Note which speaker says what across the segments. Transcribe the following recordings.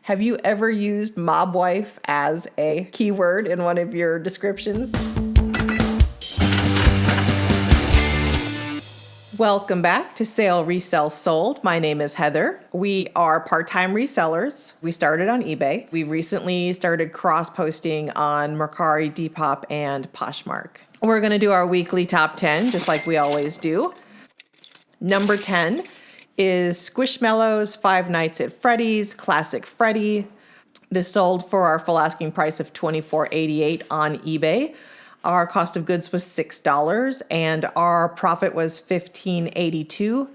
Speaker 1: Have you ever used mob wife as a keyword in one of your descriptions? Welcome back to Sale Resell Sold. My name is Heather. We are part-time resellers. We started on eBay. We recently started cross-posting on Mercari, Depop, and Poshmark. We're going to do our weekly top 10, just like we always do. Number 10 is Squishmallow's 5 Nights at Freddy's, Classic Freddy. This sold for our full asking price of $24.88 on eBay. Our cost of goods was $6 and our profit was $15.82.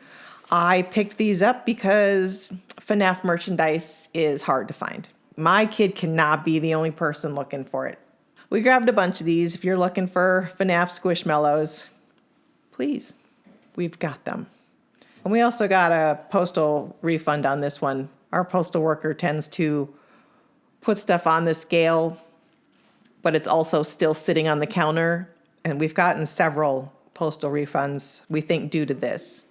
Speaker 1: I picked these up because FNAF merchandise is hard to find. My kid cannot be the only person looking for it. We grabbed a bunch of these. If you're looking for FNAF Squishmallows, please, we've got them. And we also got a postal refund on this one. Our postal worker tends to put stuff on the scale, but it's also still sitting on the counter. And we've gotten several postal refunds, we think, due to this.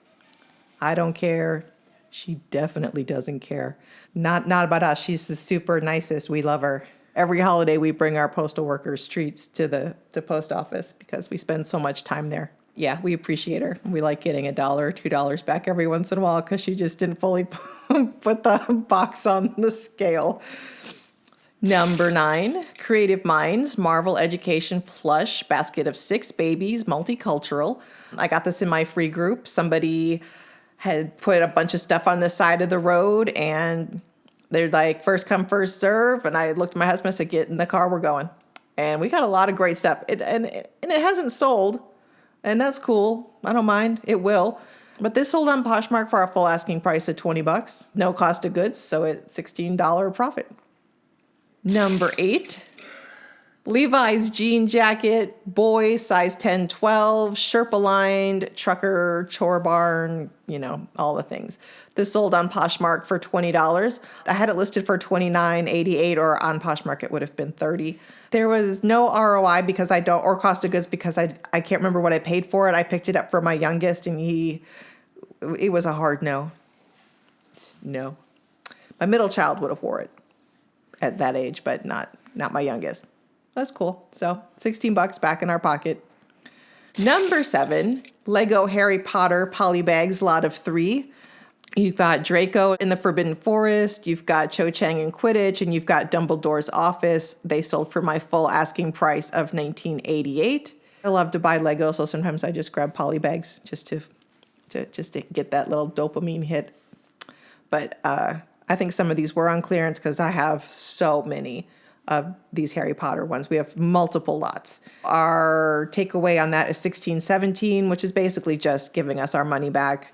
Speaker 1: I don't care. She definitely doesn't care. Not about us. She's the super nicest. We love her. Every holiday we bring our postal workers treats to the post office because we spend so much time there. Yeah, we appreciate her. We like getting $1 or $2 back every once in a while because she just didn't fully put the box on the scale. Number 9, Creative Minds, Marvel Education Plush, basket of 6 babies, multicultural. I got this in my free group. Somebody had put a bunch of stuff on the side of the road and they're like, first come, first serve. And I looked at my husband and said, get in the car, we're going. And we got a lot of great stuff. And it hasn't sold. And that's cool. I don't mind. It will. But this sold on Poshmark for our full asking price of $20. No cost of goods, so it's $16 profit. Number 8, Levi's jean jacket, boy, size 10-12, Sherpa lined, trucker, chore barn, all the things. This sold on Poshmark for $20. I had it listed for $29.88, or on Poshmark it would have been $30. There was no ROI because or cost of goods because I can't remember what I paid for it. I picked it up for my youngest and it was a hard no. No. My middle child would have wore it at that age, but not my youngest. That's cool. So $16 back in our pocket. Number 7, Lego Harry Potter Polybags lot of 3. You've got Draco in the Forbidden Forest, you've got Cho Chang in Quidditch, and you've got Dumbledore's Office. They sold for my full asking price of $19.88. I love to buy Lego, so sometimes I just grab polybags just to get that little dopamine hit. But I think some of these were on clearance because I have so many of these Harry Potter ones. We have multiple lots. Our takeaway on that is $16.17, which is basically just giving us our money back.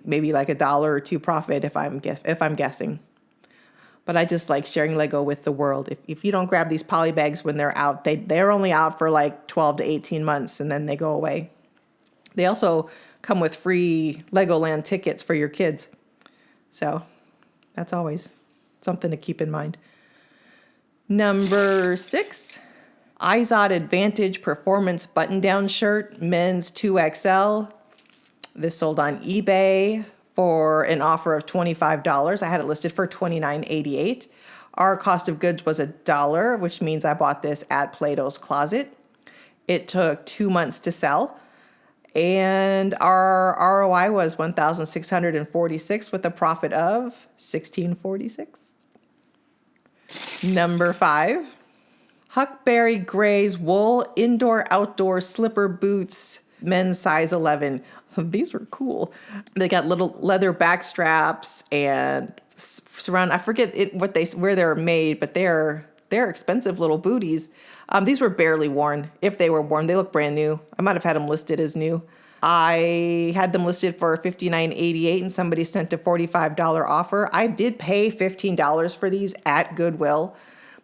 Speaker 1: Maybe like $1 or $2 profit if I'm guessing. But I just like sharing Lego with the world. If you don't grab these polybags when they're out, they're only out for like 12 to 18 months and then they go away. They also come with free Legoland tickets for your kids. So that's always something to keep in mind. Number 6, Izod Advantage Performance Button-Down Shirt, men's 2XL. This sold on eBay for an offer of $25. I had it listed for $29.88. Our cost of goods was $1, which means I bought this at Plato's Closet. It took 2 months to sell. And our ROI was $1,646 with a profit of $1,646. Number 5, Huckberry Gray's Wool Indoor-Outdoor Slipper Boots, men's size 11. These were cool. They got little leather back straps and I forget where they're made, but they're expensive little booties. These were barely worn. If they were worn, they look brand new. I might have had them listed as new. I had them listed for $59.88 and somebody sent a $45 offer. I did pay $15 for these at Goodwill,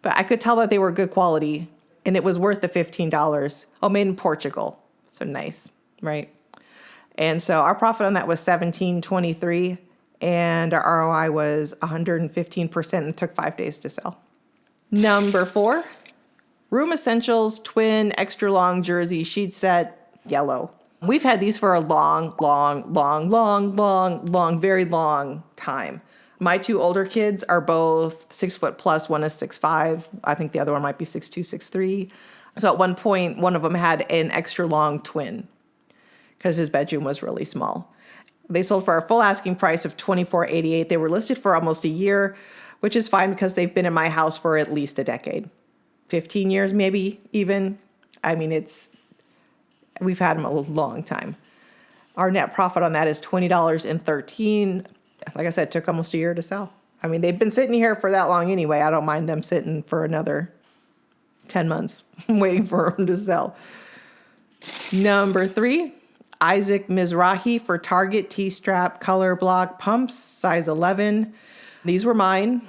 Speaker 1: but I could tell that they were good quality and it was worth the $15. Oh, made in Portugal. So nice, right? And so our profit on that was $17.23 and our ROI was 115% and it took 5 days to sell. Number 4, Room Essentials Twin Extra Long Jersey Sheet Set, yellow. We've had these for a very long time. My two older kids are both 6 foot plus. One is 6'5". I think the other one might be 6'2", 6'3". So at one point, one of them had an extra long twin because his bedroom was really small. They sold for our full asking price of $24.88. They were listed for almost a year, which is fine because they've been in my house for at least a decade. 15 years maybe even. I mean, we've had them a long time. Our net profit on that is $20.13. Like I said, it took almost a year to sell. I mean, they've been sitting here for that long anyway. I don't mind them sitting for another 10 months waiting for them to sell. Number 3, Isaac Mizrahi for Target T-strap color block pumps, size 11. These were mine.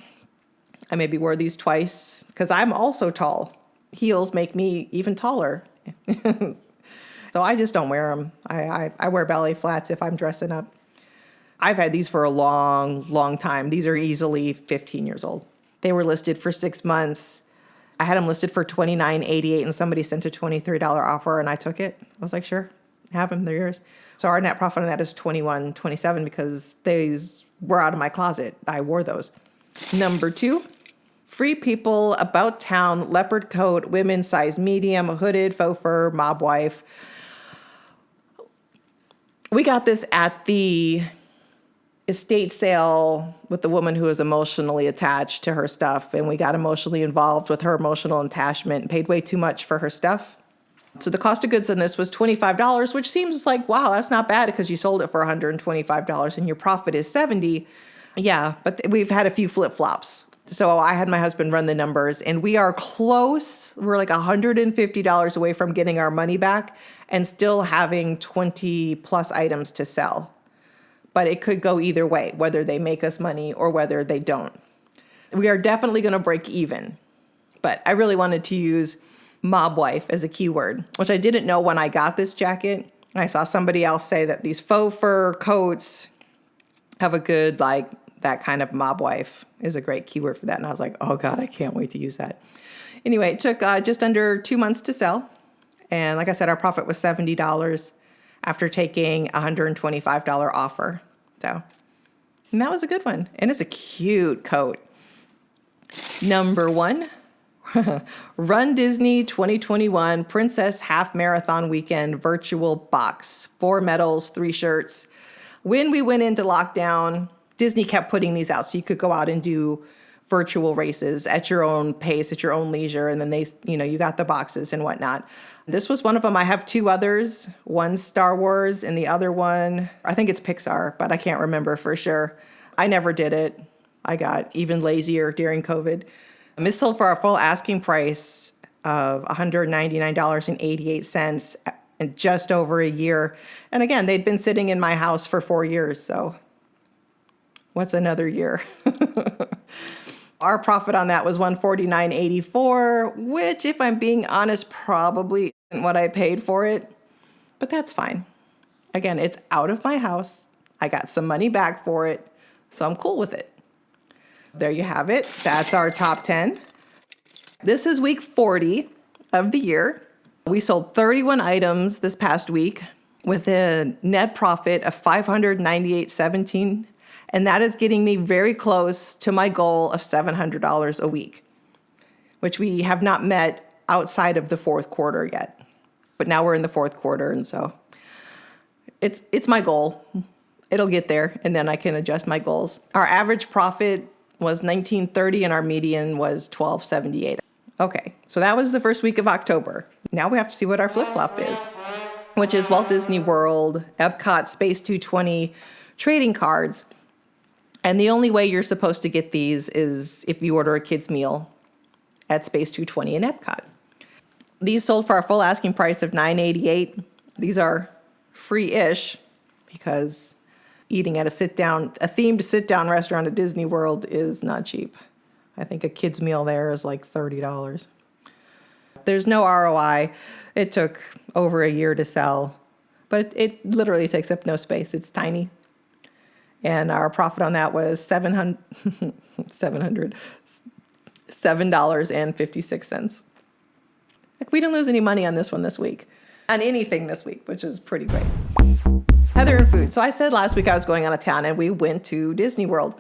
Speaker 1: I maybe wore these twice because I'm also tall. Heels make me even taller. So I just don't wear them. I wear belly flats if I'm dressing up. I've had these for a long, long time. These are easily 15 years old. They were listed for 6 months. I had them listed for $29.88 and somebody sent a $23 offer and I took it. I was like, sure, have them, they're yours. So our net profit on that is $21.27 because these were out of my closet. I wore those. Number 2, Free People About Town leopard coat, women's size medium, hooded faux fur, mob wife. We got this at the estate sale with the woman who was emotionally attached to her stuff, and we got emotionally involved with her emotional attachment and paid way too much for her stuff. So the cost of goods on this was $25, which seems like, wow, that's not bad because you sold it for $125 and your profit is $70. Yeah, but we've had a few flip-flops. So I had my husband run the numbers and we are close. We're like $150 away from getting our money back and still having 20 plus items to sell. But it could go either way, whether they make us money or whether they don't. We are definitely going to break even. But I really wanted to use mob wife as a keyword, which I didn't know when I got this jacket. I saw somebody else say that these faux fur coats have a good, like, that kind of mob wife is a great keyword for that. And I was like, oh God, I can't wait to use that. Anyway, it took just under 2 months to sell. And like I said, our profit was $70 after taking a $125 offer. So, and that was a good one. And it's a cute coat. Number 1, Run Disney 2021 Princess Half Marathon Weekend Virtual Box. 4 medals, 3 shirts. When we went into lockdown, Disney kept putting these out so you could go out and do virtual races at your own pace, at your own leisure. And then you got the boxes and whatnot. This was one of them. I have 2 others. One's Star Wars and the other one, I think it's Pixar, but I can't remember for sure. I never did it. I got even lazier during COVID. This sold for our full asking price of $199.88 in just over a year. And again, they'd been sitting in my house for 4 years. So what's another year? Our profit on that was $149.84, which, if I'm being honest, probably isn't what I paid for it. But that's fine. Again, it's out of my house. I got some money back for it, so I'm cool with it. There you have it. That's our top 10. This is week 40 of the year. We sold 31 items this past week with a net profit of $598.17. And that is getting me very close to my goal of $700 a week, which we have not met outside of the fourth quarter yet. But now we're in the fourth quarter, and so it's my goal. It'll get there, and then I can adjust my goals. Our average profit was $19.30, and our median was $12.78. Okay, so that was the first week of October. Now we have to see what our flip-flop is, which is Walt Disney World, Epcot, Space 220 trading cards. And the only way you're supposed to get these is if you order a kid's meal at Space 220 in Epcot. These sold for our full asking price of $9.88. These are free-ish because eating at a themed sit-down restaurant at Disney World is not cheap. I think a kid's meal there is like $30. There's no ROI. It took over a year to sell, but it literally takes up no space. It's tiny. And our profit on that was $7.56. Like, we didn't lose any money on this one this week, on anything this week, which is pretty great. Heather and food. So I said last week I was going out of town and we went to Disney World.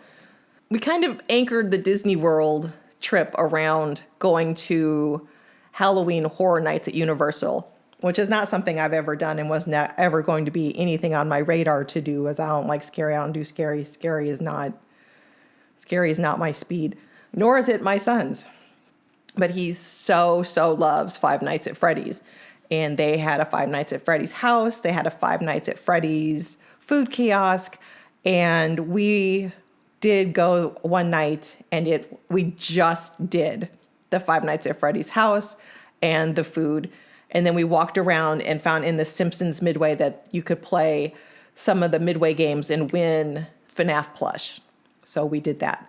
Speaker 1: we kind of anchored the Disney World trip around going to Halloween Horror Nights at Universal, which is not something I've ever done and was not ever going to be anything on my radar to do, as I don't like scary. I don't do scary. Scary is not my speed, nor is it my son's. But he so loves Five Nights at Freddy's. And they had a Five Nights at Freddy's house. They had a Five Nights at Freddy's food kiosk. And we did go one night, and we just did the Five Nights at Freddy's house and the food. And then we walked around and found in the Simpsons Midway that you could play some of the Midway games and win FNAF Plush. So we did that.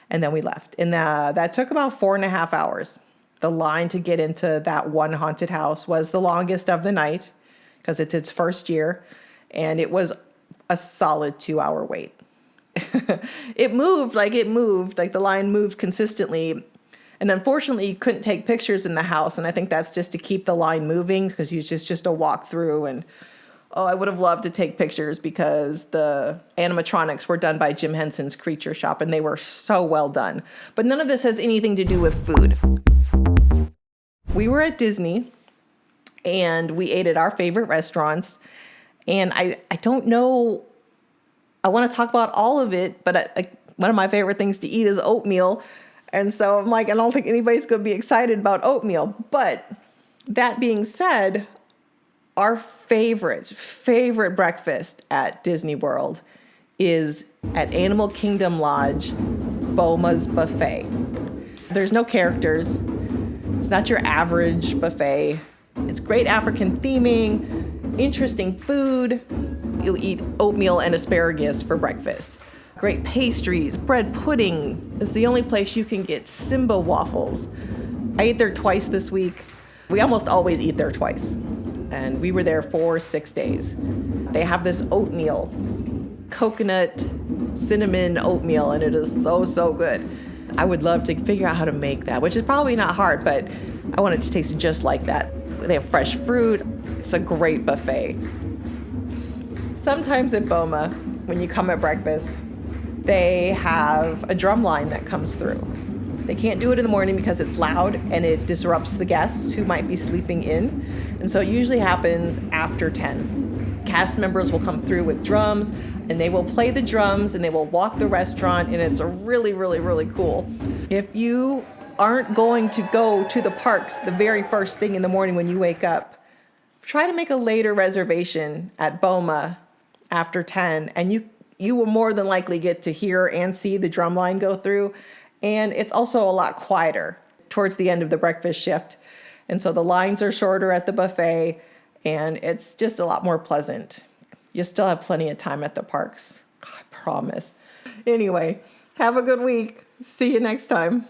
Speaker 1: And then we left. And that took about 4.5 hours. The line to get into that one haunted house was the longest of the night because it's its first year. And it was a solid 2-hour wait. It moved. Like the line moved consistently. And unfortunately, you couldn't take pictures in the house. And I think that's just to keep the line moving because it's just a walk through. And I would have loved to take pictures because the animatronics were done by Jim Henson's Creature Shop, and they were so well done. But none of this has anything to do with food. We were at Disney, and we ate at our favorite restaurants. And I don't know, I want to talk about all of it, but one of my favorite things to eat is oatmeal. And so I'm like, I don't think anybody's going to be excited about oatmeal. But that being said, our favorite breakfast at Disney World is at Animal Kingdom Lodge, Boma's buffet. There's no characters. It's not your average buffet. It's great African theming, interesting food. You'll eat oatmeal and asparagus for breakfast. Great pastries, bread pudding. It's the only place you can get Simba waffles. I ate there twice this week. We almost always eat there twice. And we were there for 6 days. They have this oatmeal, coconut, cinnamon oatmeal, and it is so good. I would love to figure out how to make that, which is probably not hard, but I want it to taste just like that. They have fresh fruit. It's a great buffet. Sometimes at Boma, when you come at breakfast, they have a drum line that comes through. They can't do it in the morning because it's loud and it disrupts the guests who might be sleeping in. And so it usually happens after 10. Cast members will come through with drums and they will play the drums and they will walk the restaurant, and it's a really cool. If you aren't going to go to the parks the very first thing in the morning when you wake up, try to make a later reservation at Boma after 10, and you will more than likely get to hear and see the drum line go through. And it's also a lot quieter towards the end of the breakfast shift. And so the lines are shorter at the buffet, and it's just a lot more pleasant. You still have plenty of time at the parks, I promise. Anyway, have a good week. See you next time.